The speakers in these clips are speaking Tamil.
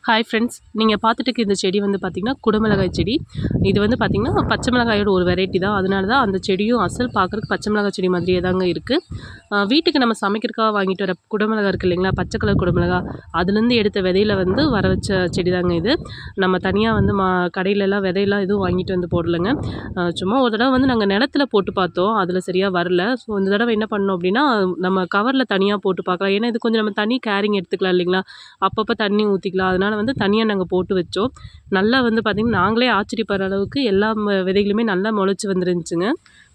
ஹாய் ஃப்ரெண்ட்ஸ், நீங்கள் பார்த்துட்டு இருக்க இந்த செடி வந்து பார்த்திங்கன்னா குடமிளகாய் செடி. இது வந்து பார்த்திங்கன்னா பச்சை மிளகாயோட ஒரு வெரைட்டி தான். அதனால தான் அந்த செடியும் அசல் பார்க்குறதுக்கு பச்சை மிளகாய் செடி மாதிரியே தாங்க இருக்குது. வீட்டுக்கு நம்ம சமைக்கிறதுக்காக வாங்கிட்டு வர குடமிளகாய் இருக்குது இல்லைங்களா, பச்சை கலர் குடமிளகாய், அதுலேருந்து எடுத்த விதையில வந்து வர வச்ச செடி தாங்க இது. நம்ம தனியாக வந்து கடையிலலாம் விதையெல்லாம் எதுவும் வாங்கிட்டு வந்து போடலைங்க. சும்மா ஒரு தடவை வந்து நாங்கள் நிலத்துல போட்டு பார்த்தோம், அதில் சரியாக வரல. ஸோ இந்த தடவை என்ன பண்ணோம் அப்படின்னா, நம்ம கவரில் தனியாக போட்டு பார்க்கலாம். ஏன்னா இது கொஞ்சம் நம்ம தனி கேரிங் எடுத்துக்கலாம் இல்லைங்களா, அப்பப்போ தண்ணி ஊற்றிக்கலாம். அதனால் வந்து தனியாக நாங்கள் போட்டு வச்சோம். நல்லா வந்து பார்த்திங்கன்னா நாங்களே ஆச்சரியப்படுற அளவுக்கு எல்லா விதைகளுமே நல்லா முளைச்சி வந்துருந்துச்சுங்க.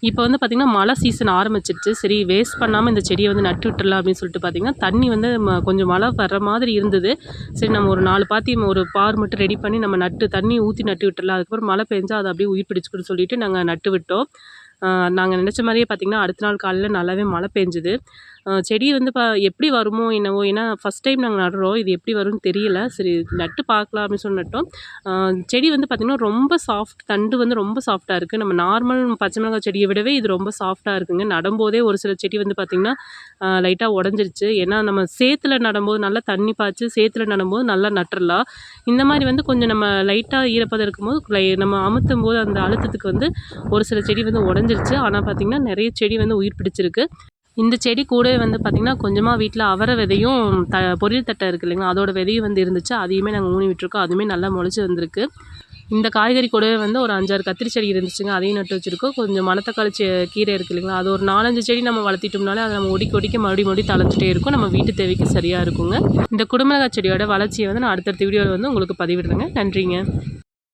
இப்போ வந்து பார்த்திங்கன்னா மழை சீசன் ஆரம்பிச்சிருச்சு. சரி வேஸ்ட் பண்ணாமல் இந்த செடியை வந்து நட்டு விட்டுறலாம் அப்படின்னு சொல்லிட்டு பார்த்திங்கன்னா தண்ணி வந்து கொஞ்சம் மழை வர்ற மாதிரி இருந்தது. சரி நம்ம ஒரு 4 பாத்தி ஒரு பார் மட்டும் ரெடி பண்ணி நம்ம தண்ணி ஊற்றி நட்டு விட்டுறலாம், அதுக்கப்புறம் மழை பெஞ்சா அதை அப்படியே உயிர் பிடிச்சிக்கணும்னு சொல்லிட்டு நாங்கள் நட்டு விட்டோம். நாங்கள் நினச்ச மாதிரியே பார்த்திங்கன்னா அடுத்த நாள் காலையில் நல்லாவே மழை பெஞ்சுது. செடி வந்து எப்படி வருமோ என்னவோ, ஏன்னா ஃபஸ்ட் டைம் நாங்கள் நடுறோம், இது எப்படி வரும்னு தெரியல. சரி நட்டு பார்க்கலாம் அப்படின்னு சொல்லி நட்டோம். செடி வந்து பார்த்திங்கன்னா ரொம்ப சாஃப்ட், தண்டு வந்து ரொம்ப சாஃப்டாக இருக்குது. நம்ம நார்மல் பச்சை மிளகாய் செடியை விடவே இது ரொம்ப சாஃப்டாக இருக்குங்க. நடும்போதே ஒரு சில செடி வந்து பார்த்திங்கன்னா லைட்டாக உடஞ்சிருச்சு. ஏன்னா நம்ம சேத்துல நடும்போது நல்லா தண்ணி பாய்ச்சி சேத்துல நடும்போது நல்லா நட்டுறலாம். இந்த மாதிரி வந்து கொஞ்சம் நம்ம லைட்டாக ஈரப்பதம் இருக்கும்போது நம்ம அமுத்தும் போது அந்த அழுத்தத்துக்கு வந்து ஒரு சில செடி வந்து உடஞ்சிருச்சு. ஆனால் பார்த்திங்கன்னா நிறைய செடி வந்து உயிர் பிடிச்சிருக்கு. இந்த செடி கூடவே வந்து பார்த்திங்கன்னா கொஞ்சமாக வீட்டில் அவரை விதையும் பொரியல் தட்டை இருக்குது இல்லைங்களா, அதோட விதையும் வந்து இருந்துச்சு. அதையுமே நாங்கள் ஊனி விட்டுருக்கோம். அதுவுமே நல்லா முளைச்சி வந்திருக்கு. இந்த காய்கறி கூடவே வந்து ஒரு 5-6 கத்திரி செடி இருந்துச்சுங்க, அதையும் நட்டு வச்சுருக்கோம். கொஞ்சம் மணத்தக்காளி கீரை இருக்குது இல்லைங்களா, அது ஒரு 4-5 செடி நம்ம வளர்த்திட்டோம்னாலே அதை நம்ம ஒடிக்க மறுபடியும் தழைஞ்சிட்டே இருக்கும். நம்ம வீட்டு தேவைக்கு சரியாக இருக்குங்க. இந்த குடமிளகாய் செடியோட வளர்ச்சியை வந்து நான் அடுத்தடுத்த வீடியோவில் வந்து உங்களுக்கு பதிவிடுறேங்க. நன்றிங்க.